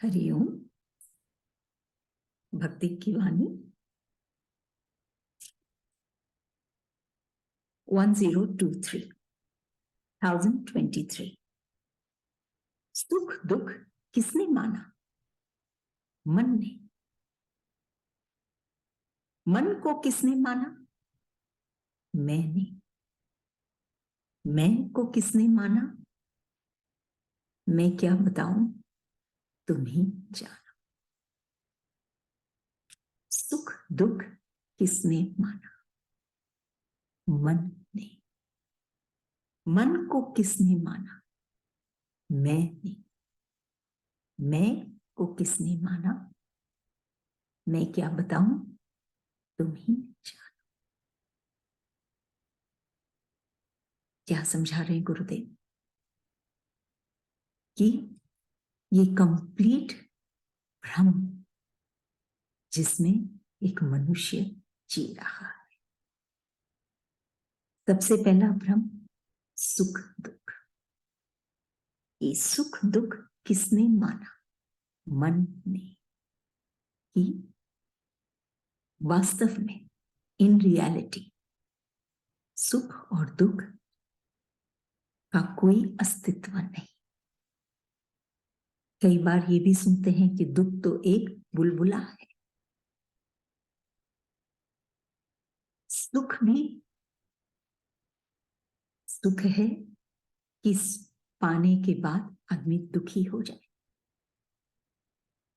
हरिओम। भक्ति की वाणी 1023 सुख दुख किसने माना? मन ने। मन को किसने माना? मैंने। मैं को किसने माना? मैं क्या बताऊं, तुम ही जानो। सुख दुख किसने माना? मन ने। मन को किसने माना? मैंने। मैं को किसने माना? मैं क्या बताऊं, तुम ही जानो। क्या समझा रहे गुरुदेव? कि ये कंप्लीट भ्रम जिसमें एक मनुष्य जी रहा है। सबसे पहला भ्रम सुख दुख। ये सुख दुख किसने माना? मन ने। कि वास्तव में इन रियलिटी सुख और दुख का कोई अस्तित्व नहीं। कई बार ये भी सुनते हैं कि दुख तो एक बुलबुला है। सुख भी सुख है कि पाने के बाद आदमी दुखी हो जाए,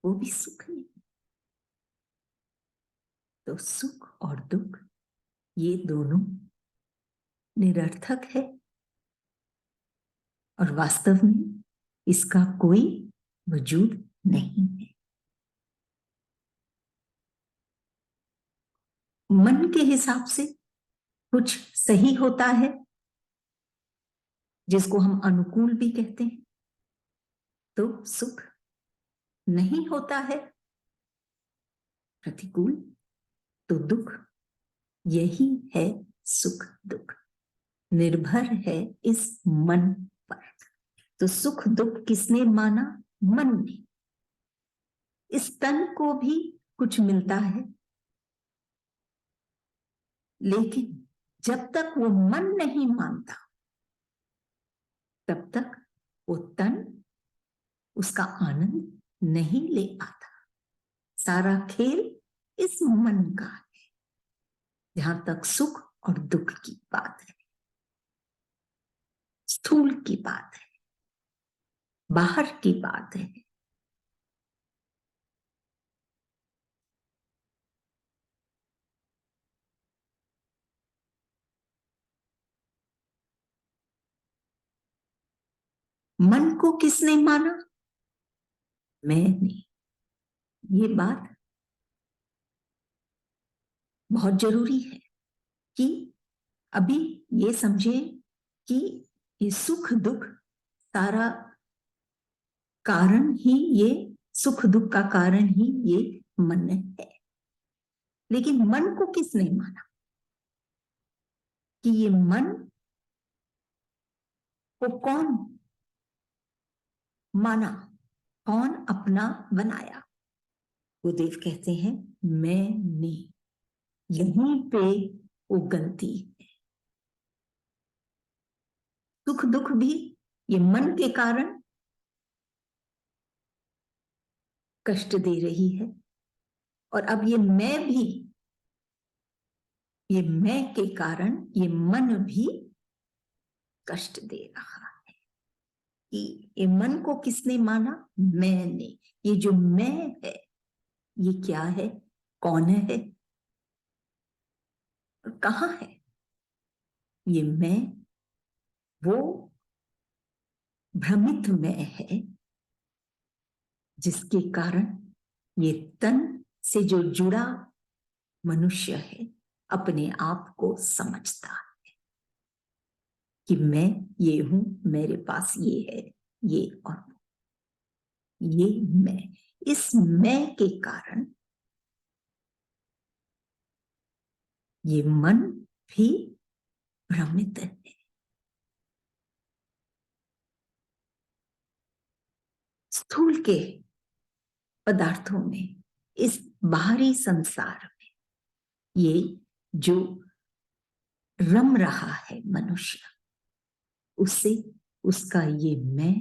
वो भी सुख नहीं। तो सुख और दुख ये दोनों निरर्थक है और वास्तव में इसका कोई वजूद नहीं है। मन के हिसाब से कुछ सही होता है जिसको हम अनुकूल भी कहते हैं, तो सुख नहीं होता है प्रतिकूल, तो दुख। यही है सुख दुख, निर्भर है इस मन पर। तो सुख दुख किसने माना? मन ने। इस तन को भी कुछ मिलता है, लेकिन जब तक वो मन नहीं मानता तब तक वो तन उसका आनंद नहीं ले पाता। सारा खेल इस मन का है, जहां तक सुख और दुख की बात है, स्थूल की बात है, बाहर की बात है। मन को किसने माना? मैंने। ये बात बहुत जरूरी है कि अभी ये समझे कि ये सुख दुख सारा कारण ही, ये सुख दुख का कारण ही ये मन है। लेकिन मन को किसने माना? कि ये मन को कौन माना, कौन अपना बनाया? गुरुदेव कहते हैं मैंने। यहीं पे वो गलती है। सुख दुख भी ये मन के कारण कष्ट दे रही है, और अब ये मैं भी, ये मैं के कारण ये मन भी कष्ट दे रहा है। कि ये मन को किसने माना? मैंने। ये जो मैं है ये क्या है, कौन है, और कहां है? ये मैं वो भ्रमित मैं है जिसके कारण ये तन से जो जुड़ा मनुष्य है अपने आप को समझता है कि मैं ये हूं, मेरे पास ये है, ये और ये मैं। इस मैं के कारण ये मन भी भ्रमित है। स्थूल के पदार्थों में, इस बाहरी संसार में, ये जो रम रहा है मनुष्य, उससे उसका ये मैं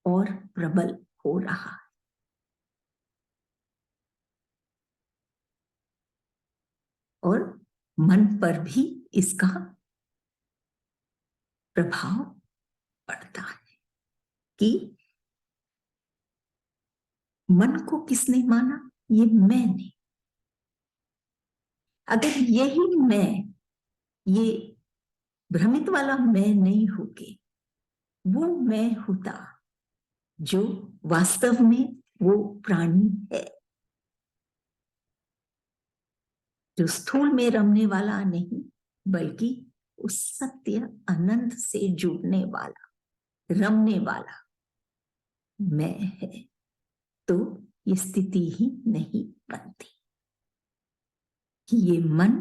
और प्रबल हो रहा है। और मन पर भी इसका प्रभाव पड़ता है कि मन को किसने माना? ये मैंने। अगर यही मैं, ये भ्रमित वाला मैं नहीं होके वो मैं होता जो वास्तव में वो प्राणी है, जो स्थूल में रमने वाला नहीं, बल्कि उस सत्य अनंत से जुड़ने वाला, रमने वाला मैं है, तो ये स्थिति ही नहीं बनती कि ये मन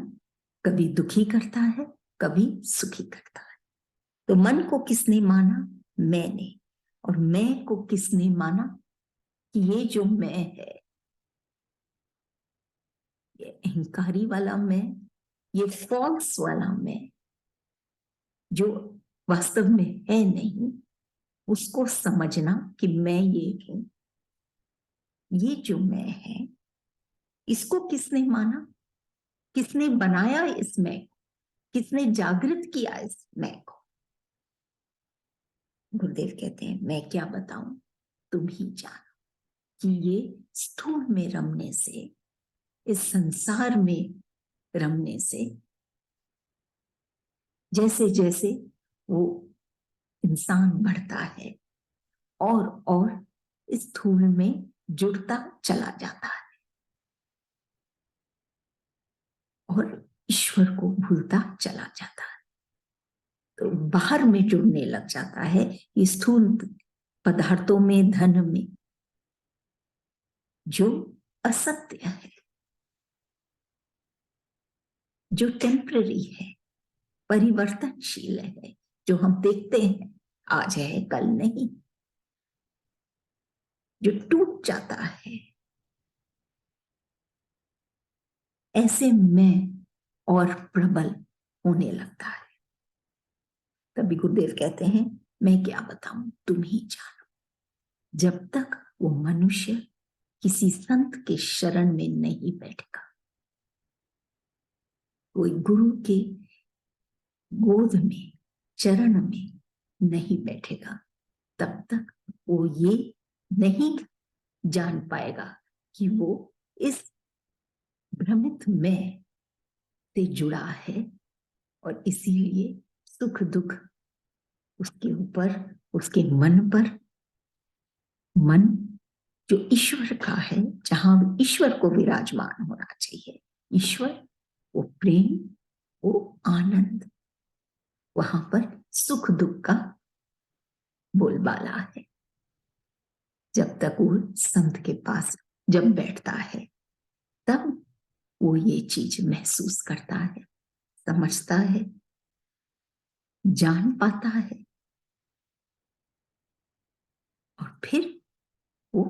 कभी दुखी करता है, कभी सुखी करता है। तो मन को किसने माना? मैंने। और मैं को किसने माना कि ये जो मैं है, ये अहंकारी वाला मैं, ये फॉल्स वाला मैं, जो वास्तव में है नहीं, उसको समझना कि मैं ये हूं। ये जो मैं है, इसको किसने माना? किसने बनाया इस मैं को? किसने जागृत किया इस मैं को? गुरुदेव कहते हैं, मैं क्या बताऊं, तुम ही जानो। कि ये स्थूल में रमने से, इस संसार में रमने से, जैसे जैसे वो इंसान बढ़ता है और इस स्थूल में जुड़ता चला जाता है और ईश्वर को भूलता चला जाता है, तो बाहर में जुड़ने लग जाता है। ये स्थूल पदार्थों में, धन में, जो असत्य है, जो टेम्पररी है, परिवर्तनशील है, जो हम देखते हैं आज है कल नहीं, जो टूट जाता है, ऐसे में और प्रबल होने लगता है। तभी गुरुदेव कहते हैं, मैं क्या बताऊं, तुम ही जानो। जब तक वो मनुष्य किसी संत के शरण में नहीं बैठेगा, कोई गुरु के गोद में, चरण में नहीं बैठेगा, तब तक वो ये नहीं जान पाएगा कि वो इस भ्रमित मैं से जुड़ा है, और इसीलिए सुख दुख उसके ऊपर, उसके मन पर, मन जो ईश्वर का है, जहां ईश्वर को विराजमान होना चाहिए, ईश्वर वो प्रेम, वो आनंद, वहां पर सुख दुख का बोलबाला है। जब तक वो संत के पास जब बैठता है, तब वो ये चीज महसूस करता है, समझता है, जान पाता है, और फिर वो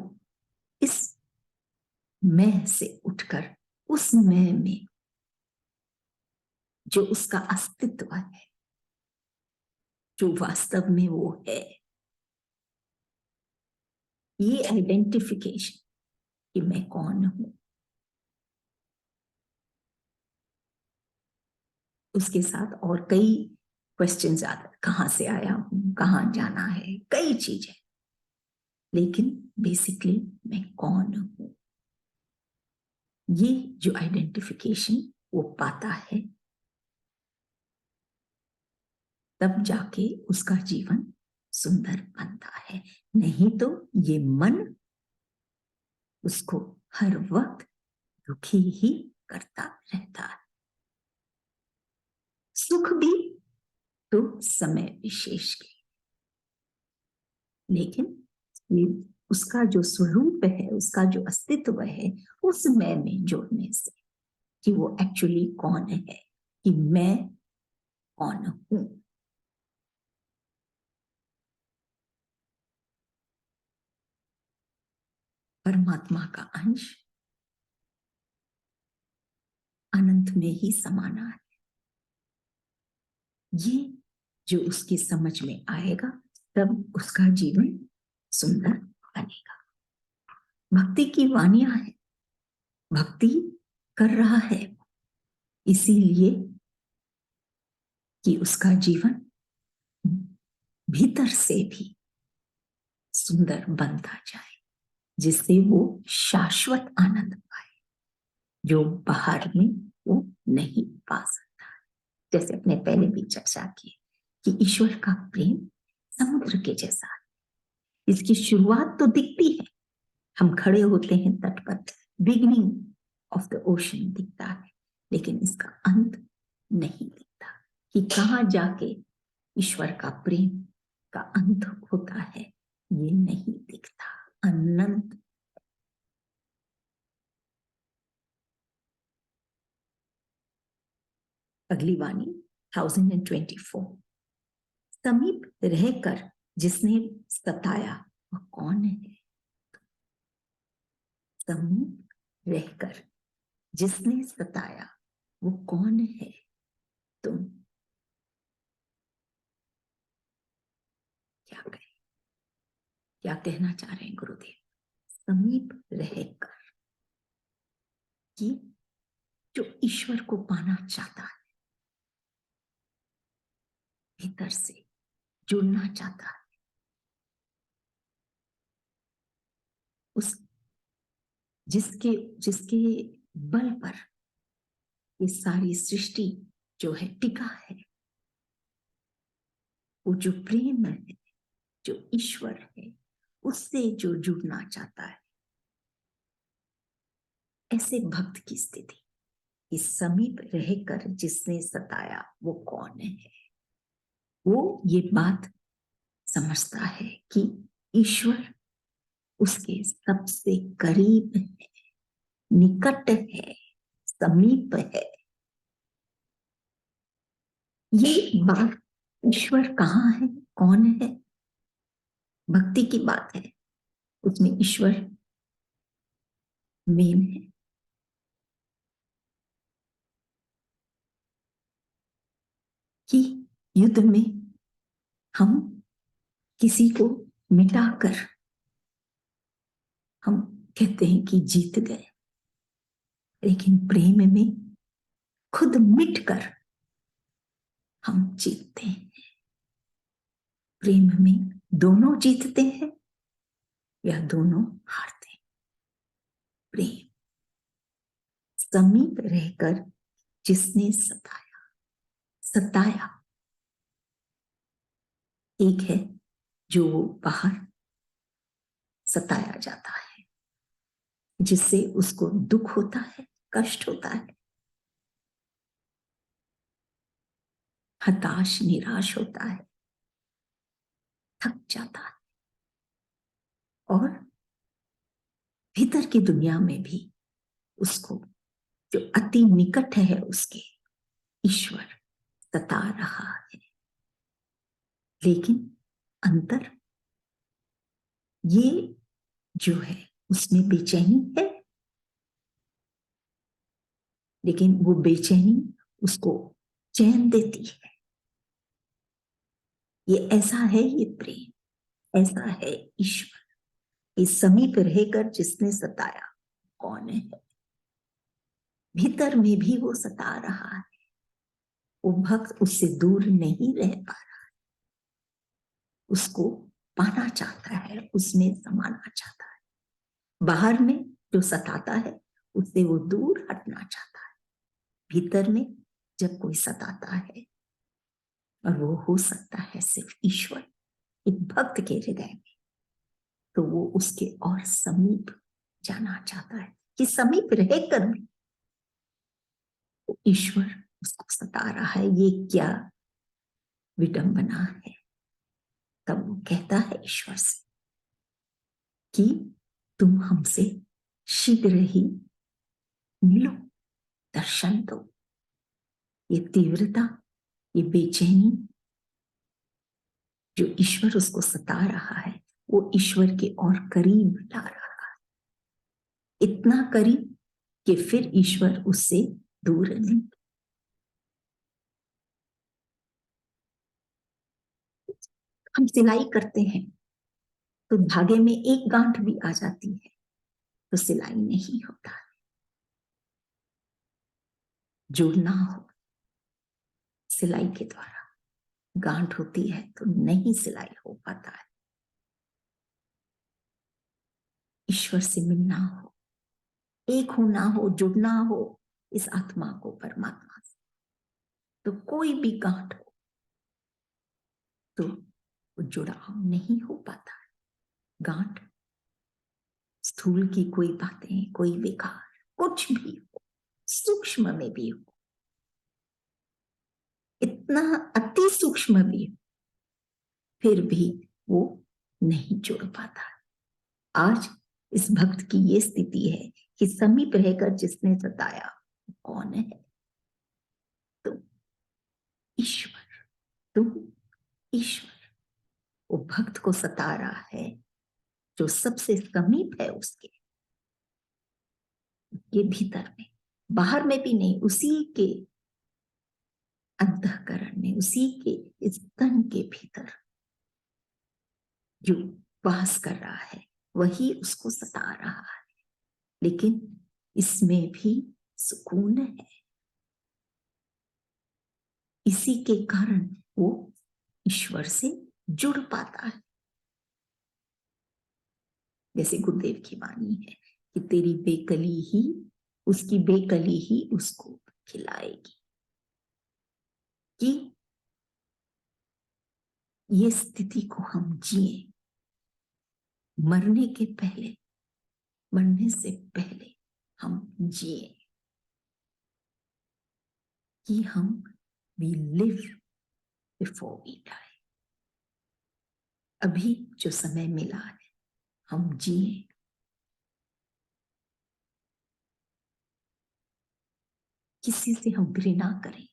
इस मैं से उठकर उस मैं में जो उसका अस्तित्व है, जो वास्तव में वो है, ये आइडेंटिफिकेशन कि मैं कौन हूं, उसके साथ और कई क्वेश्चंस आते हैं, कहां से आया हूं, कहां जाना है, कई चीजें, लेकिन बेसिकली मैं कौन हूं, ये जो आइडेंटिफिकेशन वो पाता है, तब जाके उसका जीवन सुंदर बनता है। नहीं तो ये मन उसको हर वक्त दुखी ही करता रहता है। सुख भी तो समय विशेष के, लेकिन ये उसका जो स्वरूप है, उसका जो अस्तित्व है, उस मैं में जोड़ने से कि वो एक्चुअली कौन है, कि मैं कौन हूं। परमात्मा का अंश अनंत में ही समाना है। ये जो उसकी समझ में आएगा तब उसका जीवन सुंदर बनेगा। भक्ति की वाणियां है, भक्ति कर रहा है इसीलिए कि उसका जीवन भीतर से भी सुंदर बनता जाए, जिससे वो शाश्वत आनंद पाए जो बाहर में वो नहीं पा सकता। जैसे अपने पहले भी चर्चा की कि ईश्वर का प्रेम समुद्र के जैसा है। इसकी शुरुआत तो दिखती है, हम खड़े होते हैं तट पर, बिगिनिंग ऑफ द ओशन दिखता है, लेकिन इसका अंत नहीं दिखता कि कहां जाके ईश्वर का प्रेम का अंत होता है, ये नहीं दिखता। अनंत अगली वाणी 1024। समीप रहकर जिसने सताया वह कौन है? समीप रहकर जिसने सताया वो कौन है? तुम क्या कहें, क्या कहना चाह रहे हैं गुरुदेव? समीप रहकर कि जो ईश्वर को पाना चाहता है, भीतर से जुड़ना चाहता है, उस जिसके जिसके बल पर ये सारी सृष्टि जो है टिका है, वो जो प्रेम है, जो ईश्वर है, उससे जो जुड़ना चाहता है, ऐसे भक्त की स्थिति, इस समीप रहकर जिसने सताया वो कौन है? वो ये बात समझता है कि ईश्वर उसके सबसे करीब है, निकट है, समीप है। ये बात ईश्वर कहाँ है, कौन है, भक्ति की बात है, उसमें ईश्वर मेन है। कि युद्ध में हम किसी को मिटाकर हम कहते हैं कि जीत गए, लेकिन प्रेम में खुद मिटकर हम जीतते हैं। प्रेम में दोनों जीतते हैं या दोनों हारते हैं। प्रेम समीप रहकर जिसने सताया, सताया एक है जो बाहर सताया जाता है, जिससे उसको दुख होता है, कष्ट होता है, हताश निराश होता है, थक जाता है, और भीतर की दुनिया में भी उसको जो अति निकट है उसके ईश्वर सता रहा है। लेकिन अंतर ये जो है उसमें बेचैनी है, लेकिन वो बेचैनी उसको चैन देती है। ये ऐसा है, ये प्रेम ऐसा है ईश्वर। इस समीप रहकर जिसने सताया कौन है? भीतर में भी वो सता रहा है, वो भक्त उससे दूर नहीं रह पा रहा, उसको पाना चाहता है, उसमें समाना चाहता है। बाहर में जो सताता है उससे वो दूर हटना चाहता है। भीतर में जब कोई सताता है, और वो हो सकता है सिर्फ ईश्वर एक भक्त के हृदय में, तो वो उसके और समीप जाना चाहता है कि समीप रहकर भी ईश्वर उसको सता रहा है। ये क्या विडंबना है। तब वो कहता है ईश्वर से कि तुम हमसे शीघ्र ही मिलो, दर्शन दो। ये तीव्रता, ये बेचैनी जो ईश्वर उसको सता रहा है, वो ईश्वर के और करीब ला रहा है। इतना करीब कि फिर ईश्वर उससे दूर नहीं। हम सिलाई करते हैं तो धागे में एक गांठ भी आ जाती है तो सिलाई नहीं होता है। जुड़ना हो सिलाई के द्वारा, गांठ होती है तो नहीं सिलाई हो पाता है। ईश्वर से मिलना हो, एक होना हो, जुड़ना हो इस आत्मा को परमात्मा से, तो कोई भी गांठ हो तो जुड़ाव नहीं हो पाता है। गांठ स्थूल की कोई बातें, कोई विकार, कुछ भी हो, सूक्ष्म में भी हो, इतना अति सूक्ष्म भी हो, फिर भी वो नहीं जुड़ पाता। आज इस भक्त की ये स्थिति है कि समीप रहकर जिसने सताया कौन है? तुम ईश्वर, तुम ईश्वर। वो भक्त को सता रहा है जो सबसे समीप है उसके, ये भीतर में, बाहर में भी नहीं, उसी के अंतःकरण में, उसी के इस तन के भीतर जो वास कर रहा है वही उसको सता रहा है। लेकिन इसमें भी सुकून है, इसी के कारण वो ईश्वर से जुड़ पाता है। जैसे गुरुदेव की वाणी है कि तेरी बेकली ही, उसकी बेकली ही उसको खिलाएगी। कि ये स्थिति को हम जिए, मरने के पहले, मरने से पहले हम जिए कि हम we live before we die. अभी जो समय मिला है हम जिए, किसी से हम घृणा करें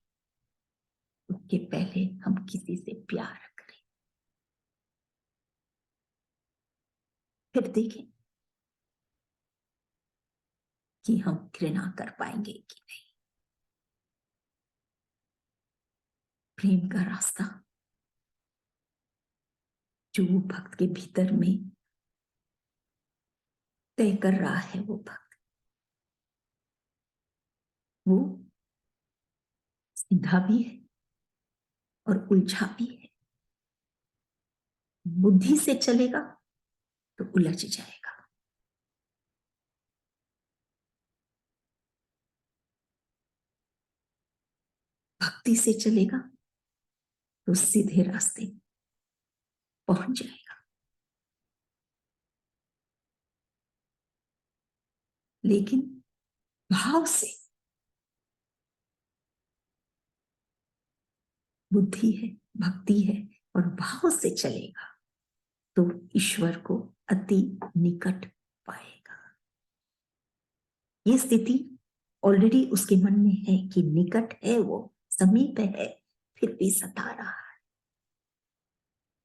उसके पहले हम किसी से प्यार करें। फिर देखें कि हम घृणा कर पाएंगे कि नहीं। प्रेम का रास्ता जो वो भक्त के भीतर में तय कर रहा है, वो भक्त, वो सीधा भी है और उलझा भी है। बुद्धि से चलेगा तो उलझ जाएगा, भक्ति से चलेगा तो सीधे रास्ते पहुंच जाएगा। लेकिन भाव से, बुद्धि है, भक्ति है और भाव से चलेगा तो ईश्वर को अति निकट पाएगा। ये स्थिति ऑलरेडी उसके मन में है कि निकट है, वो समीप है, फिर भी सता रहा है।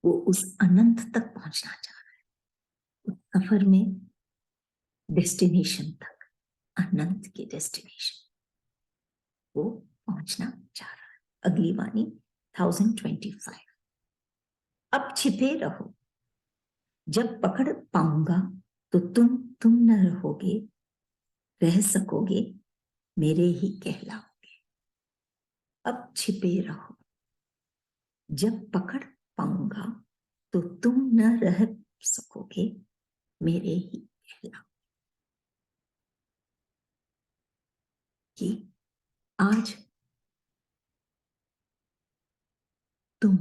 वो उस अनंत तक पहुंचना चाह रहा है, उस सफर में, डेस्टिनेशन तक, अनंत के डेस्टिनेशन वो पहुंचना चाह रहा है। अगली वाणी 1025। अब छिपे रहो, जब पकड़ पाऊंगा तो तुम न रहोगे, रह सकोगे, मेरे ही कहलाओगे। अब छिपे रहो, जब पकड़ पाऊंगा तो तुम न रह सकोगे, मेरे ही कहलाओगे। कि आज तुम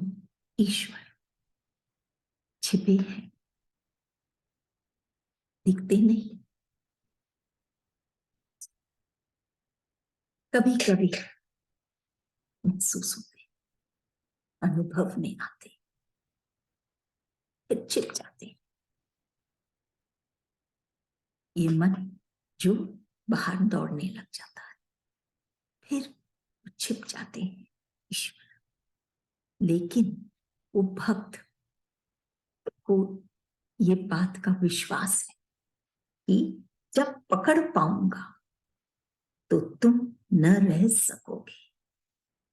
ईश्वर छिपे हैं, दिखते नहीं, कभी कभी महसूस होते, अनुभव में आते, फिर छिप जाते। ये मन जो बाहर दौड़ने लग जाता है, फिर छिप जाते हैं ईश्वर। लेकिन वो भक्त को ये बात का विश्वास है कि जब पकड़ पाऊंगा तो तुम न रह सकोगे।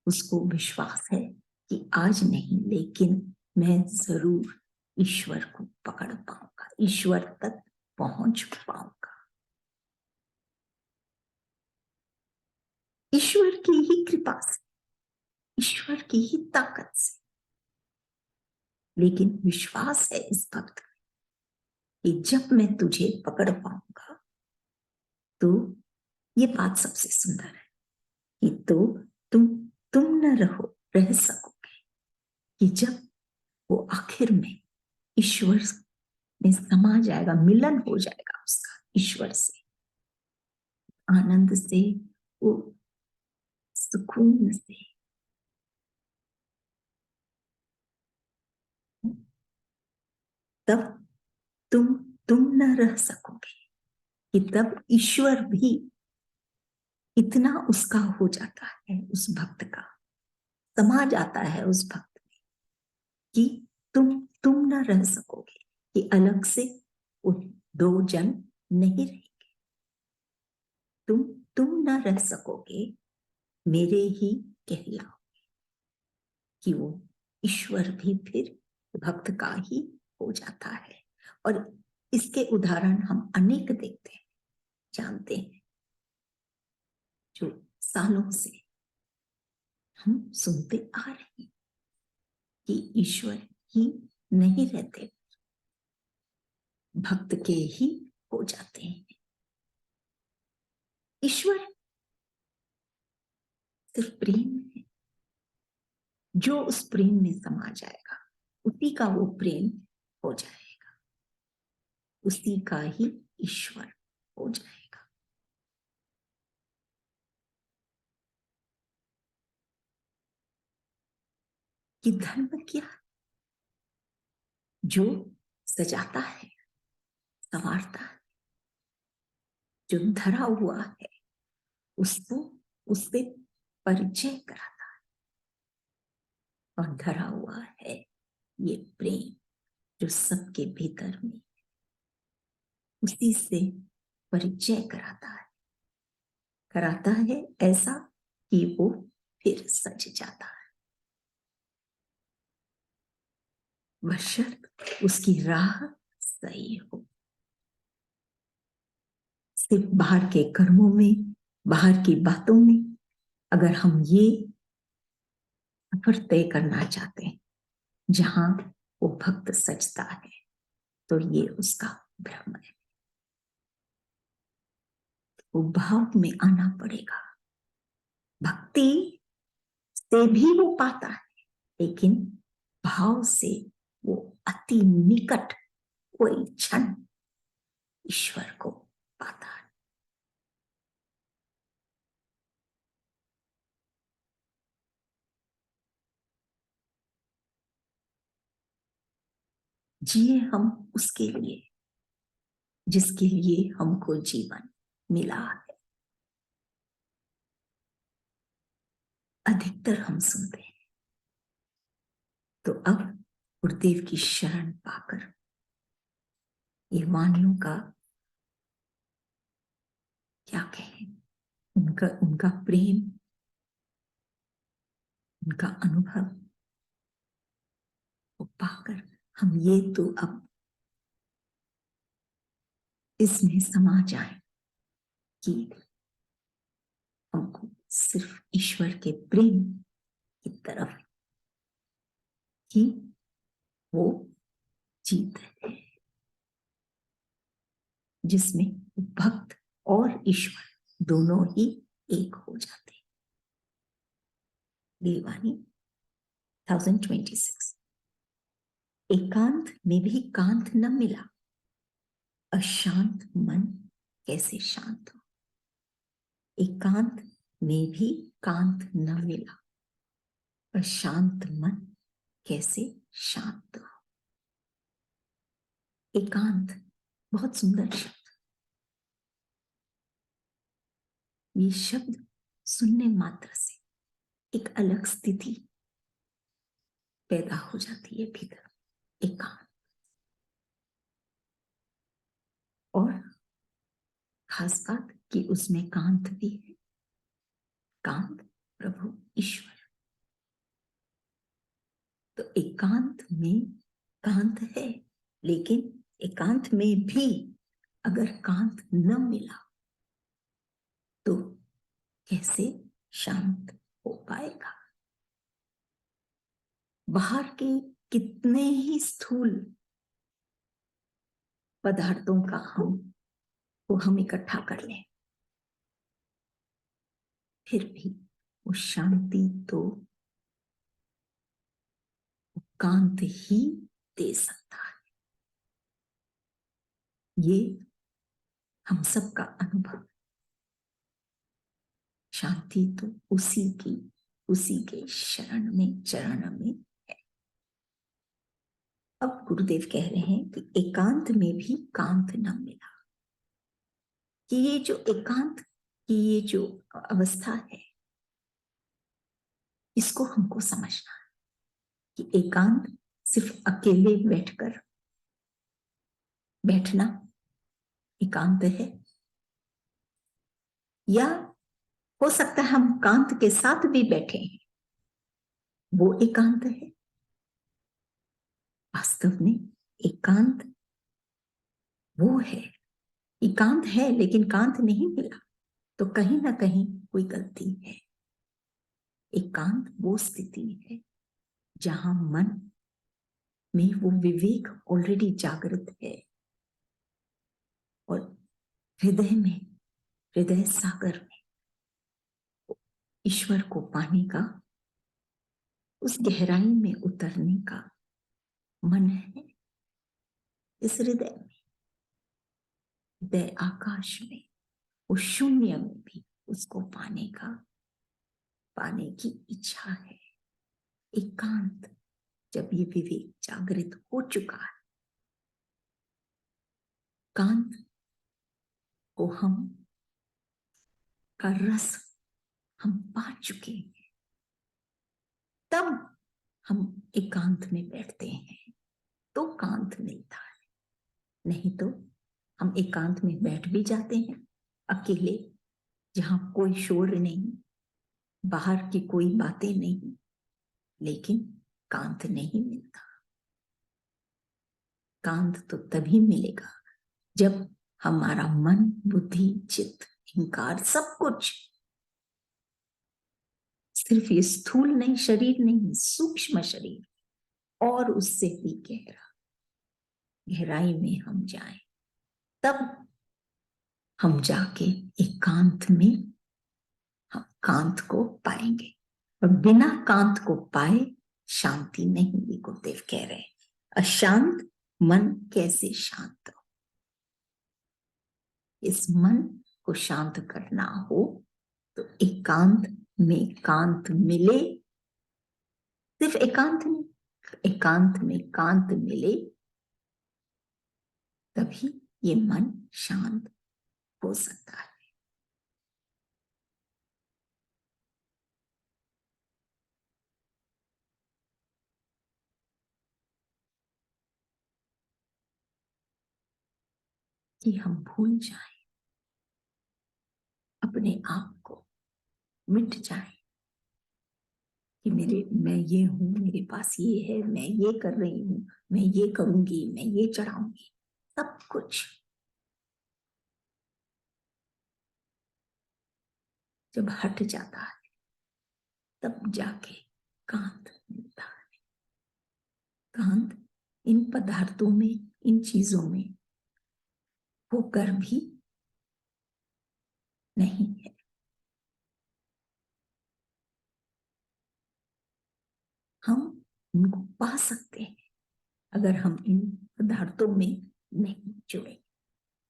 उसको विश्वास है कि आज नहीं, लेकिन मैं जरूर ईश्वर को पकड़ पाऊंगा, ईश्वर तक पहुंच पाऊंगा। ईश्वर की ही कृपा से, ईश्वर की ही ताकत से। लेकिन विश्वास है इस भक्त कि जब मैं तुझे पकड़ पाऊंगा, तो ये बात सबसे सुंदर है कि तो तुम तुम न रह सकोगे, कि जब वो आखिर में ईश्वर में समा जाएगा, मिलन हो जाएगा उसका ईश्वर से, आनंद से, वो सुकून से, तब तुम तुम न रह सकोगे। कि तब ईश्वर भी इतना उसका हो जाता है, उस भक्त का समा जाता है उस भक्त में, कि तुम न रह सकोगे, कि अलग से वो दो जन नहीं रहेंगे। तुम तुम न रह सकोगे, मेरे ही कहलाओ। कि वो ईश्वर भी फिर भक्त का ही हो जाता है। और इसके उदाहरण हम अनेक देखते हैं, जानते हैं, जो सालों से हम सुनते आ रहे हैं कि ईश्वर ही नहीं रहते, भक्त के ही हो जाते हैं। ईश्वर सिर्फ प्रेम है, जो उस प्रेम में समा जाएगा उसी का वो प्रेम हो जाएगा, उसी का ही ईश्वर हो जाएगा। कि धर्म क्या, जो सजाता है, संवारता है, जो धरा हुआ है, उसको उससे परिचय कराता है। और धरा हुआ है ये प्रेम जो सबके भीतर में, उसी से परिचय कराता है ऐसा कि वो फिर सज जाता है। बशर्ते उसकी राह सही हो। सिर्फ बाहर के कर्मों में, बाहर की बातों में अगर हम ये सफर तय करना चाहते हैं जहां वो भक्त सजता है, तो ये उसका भ्रम है। वो भाव में आना पड़ेगा। भक्ति से भी वो पाता है, लेकिन भाव से वो अति निकट कोई क्षण ईश्वर को पाता है। जिए हम उसके लिए जिसके लिए हमको जीवन मिला है। अधिकतर हम सुनते हैं, तो अब गुरुदेव की शरण पाकर ये वाणियों का क्या कहें, उनका उनका प्रेम, उनका अनुभव को पाकर हम ये तो अब इसमें समा जाए कि हमको सिर्फ ईश्वर के प्रेम की तरफ ही वो जीत है, जिसमें भक्त और ईश्वर दोनों ही एक हो जाते हैं। देवानी 1026। एकांत में भी कांत न मिला, अशांत मन कैसे शांत हो। एकांत में भी कांत न मिला, अशांत मन कैसे शांत हो। एकांत बहुत सुंदर शब्द। ये शब्द सुनने मात्र से एक अलग स्थिति पैदा हो जाती है भीतर। एकांत, और खास बात कि उसमें कांत भी है, कांत प्रभु ईश्वर। तो एकांत में कांत है, लेकिन एकांत में भी अगर कांत न मिला तो कैसे शांत हो पाएगा? बाहर के कितने ही स्थूल पदार्थों का हम इकट्ठा कर लें, फिर भी वो शांति तो कांत ही दे सकता है। ये हम सबका अनुभव। शांति तो उसी के शरण में, चरण में है। अब गुरुदेव कह रहे हैं कि एकांत में भी कांत न मिला, कि ये जो एकांत की ये जो अवस्था है, इसको हमको समझना है कि एकांत सिर्फ अकेले बैठना एकांत है, या हो सकता है हम कांत के साथ भी बैठे हैं, वो एकांत है। वास्तव में एकांत वो है, एकांत है लेकिन कांत नहीं मिला तो कहीं ना कहीं कोई गलती है। एकांत वो स्थिति है जहां मन में वो विवेक ऑलरेडी जागृत है और हृदय सागर में ईश्वर को पाने का, उस गहराई में उतरने का मन है। इस हृदय आकाश में, उस शून्य में भी उसको पाने की इच्छा है। एकांत जब ये विवेक जागृत हो चुका है, कांत को का रस हम पा चुके हैं, तब हम एकांत में बैठते हैं तो कांत मिलता है। नहीं तो हम एकांत में बैठ भी जाते हैं अकेले, जहां कोई शोर नहीं, बाहर की कोई बातें नहीं, लेकिन कांत नहीं मिलता। कांत तो तभी मिलेगा जब हमारा मन, बुद्धि, चित्त, अहंकार सब कुछ, सिर्फ ये स्थूल नहीं, शरीर नहीं, सूक्ष्म शरीर और उससे भी गहराई में हम जाएं, तब हम जाके एकांत में हम कांत को पाएंगे। और बिना कांत को पाए शांति नहीं, ये गुरुदेव कह रहे हैं। अशांत मन कैसे शांत हो? इस मन को शांत करना हो तो एकांत में कांत मिले, सिर्फ एकांत नहीं, एकांत में कांत मिले, तभी ये मन शांत हो सकता है। कि हम भूल जाएं, अपने आप को मिट जाएं कि मैं ये हूं, मेरे पास ये है, मैं ये कर रही हूं, मैं ये करूंगी, मैं ये चढ़ाऊंगी, सब कुछ जब हट जाता है तब जाके कांत मिलता है। कांत इन पदार्थों में, इन चीजों में होकर भी नहीं है। हम उनको पा सकते हैं अगर हम इन पदार्थों में नहीं जुड़े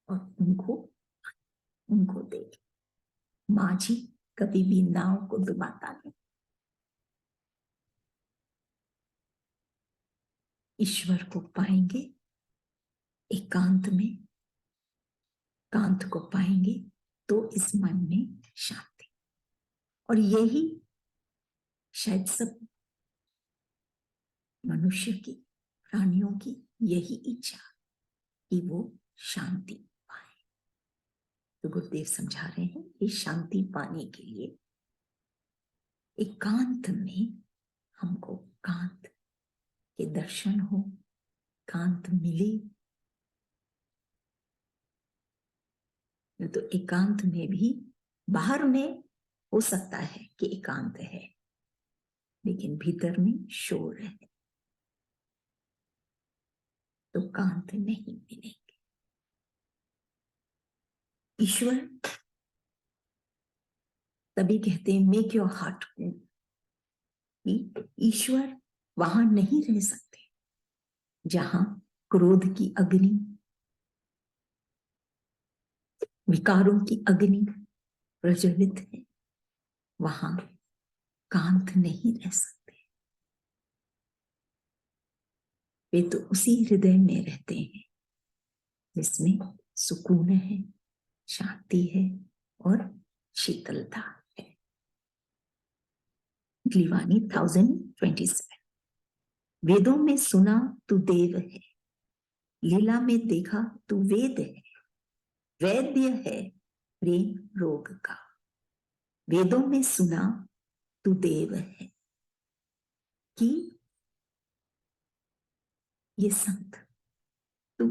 और उनको देखें। माझी कभी भी नाव को डुबाता नहीं। ईश्वर को पाएंगे एकांत में, कांत को पाएंगे तो इस मन में शांति। और यही शायद सब मनुष्य की, प्राणियों की यही इच्छा कि वो शांति पाए। तो गुरुदेव समझा रहे हैं कि शांति पाने के लिए एकांत में हमको कांत के दर्शन हो, कांत मिले, तो एकांत में भी बाहर में हो सकता है कि एकांत है, लेकिन भीतर में शोर है, तो कांत नहीं मिलेंगे। ईश्वर तभी कहते हैं मेक योर हार्ट कूल। ईश्वर वहां नहीं रह सकते जहां क्रोध की अग्नि, विकारों की अग्नि प्रज्वलित है, वहां कांत नहीं रह सकते। वे तो उसी हृदय में रहते हैं जिसमें सुकून है, शांति है और शीतलता है। ग्लीवानी 1027। वेदों में सुना तू देव है, लीला में देखा तू वेद है, वैद्य है प्रेम रोग का। वेदों में सुना तू देव है कि ये संत, तू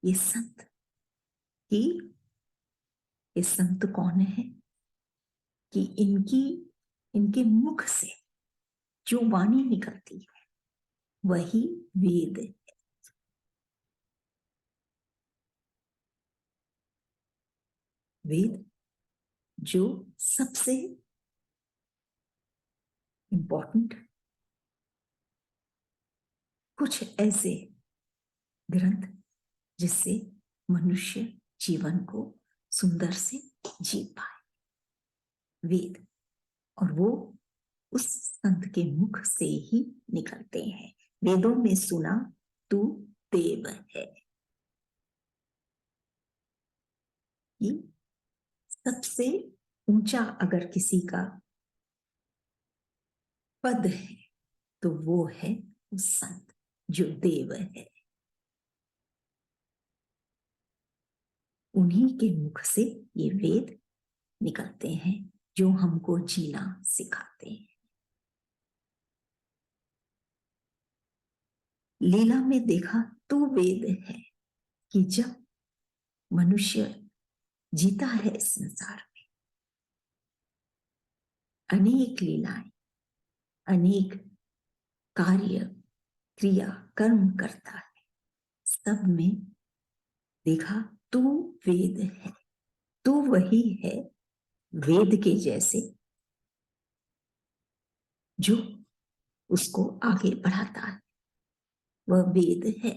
ये संत, कि ये संत कौन है, कि इनके मुख से जो वाणी निकलती है वही वेद है। वेद जो सबसे इंपॉर्टेंट, कुछ ऐसे ग्रंथ जिससे मनुष्य जीवन को सुंदर से जी पाए, वेद, और वो उस संत के मुख से ही निकलते हैं। वेदों में सुना तू देव है, कि सबसे ऊंचा अगर किसी का पद है तो वो है उस संत जो देव है। उन्हीं के मुख से ये वेद निकलते हैं जो हमको जीना सिखाते हैं। लीला में देखा तो वेद है, कि जब मनुष्य जीता है इस संसार में, अनेक लीलाएं, अनेक कार्य, क्रिया, कर्म करता है, सब में देखा तू वेद है, तू वही है वेद के जैसे जो उसको आगे बढ़ाता है, वह वेद है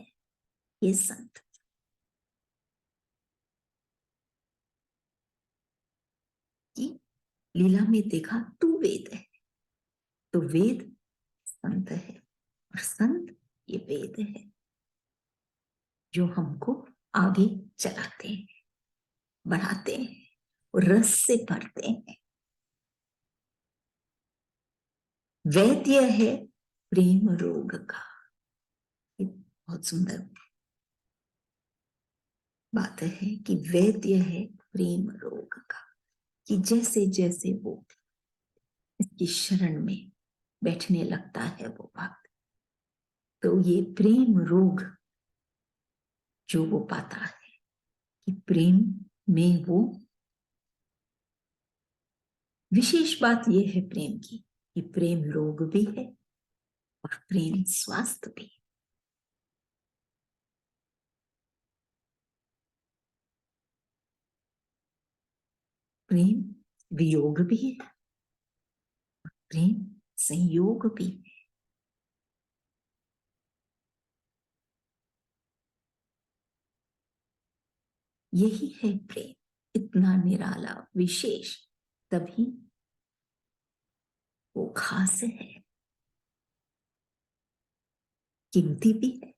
ये संत। कि लीला में देखा तू वेद है, तो वेद संत है, और संत ये वेद है जो हमको आगे चलाते हैं, बढ़ाते हैं और रस से भरते हैं। वैद्य है प्रेम रोग का। ये बहुत सुंदर बात है कि वैद्य है प्रेम रोग का, कि जैसे जैसे वो इसकी शरण में बैठने लगता है वो भक्त, तो ये प्रेम रोग जो वो पाता है, कि प्रेम में वो, विशेष बात ये है प्रेम की कि प्रेम रोग भी है और प्रेम स्वास्थ्य भी। प्रेम वियोग भी है, प्रेम संयोग भी है। यही है प्रेम, इतना निराला विशेष, तभी वो खास है, कीमती भी है,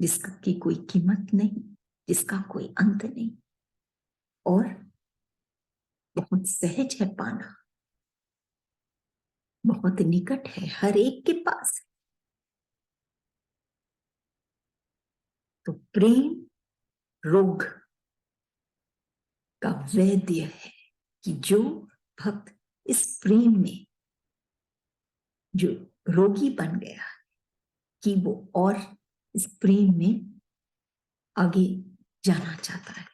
जिसका की कोई कीमत नहीं, जिसका कोई अंत नहीं, और बहुत सहज है पाना, बहुत निकट है, हर एक के पास है। तो प्रेम रोग का वैद्य है कि जो भक्त इस प्रेम में जो रोगी बन गया कि वो और इस प्रेम में आगे जाना चाहता है,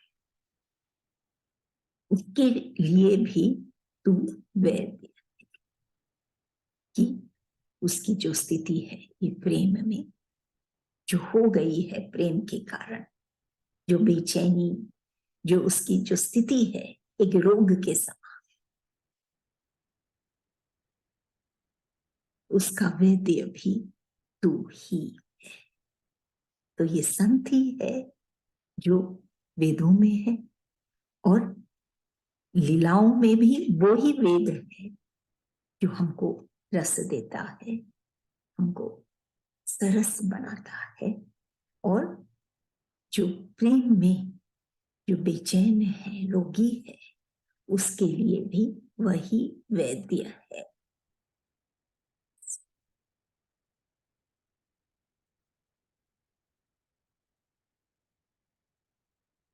उसके लिए भी तू वैद्य कि उसकी जो स्थिति है ये प्रेम में जो हो गई है, प्रेम के कारण जो बेचैनी, जो उसकी जो स्थिति है एक रोग के समान, उसका वैद्य भी तू ही है। तो ये संत ही है जो वेदों में है और लीलाओं में भी वो ही वेद है जो हमको रस देता है, हमको सरस बनाता है, और जो प्रेम में जो बेचैन है, रोगी है, उसके लिए भी वही वैद्य है।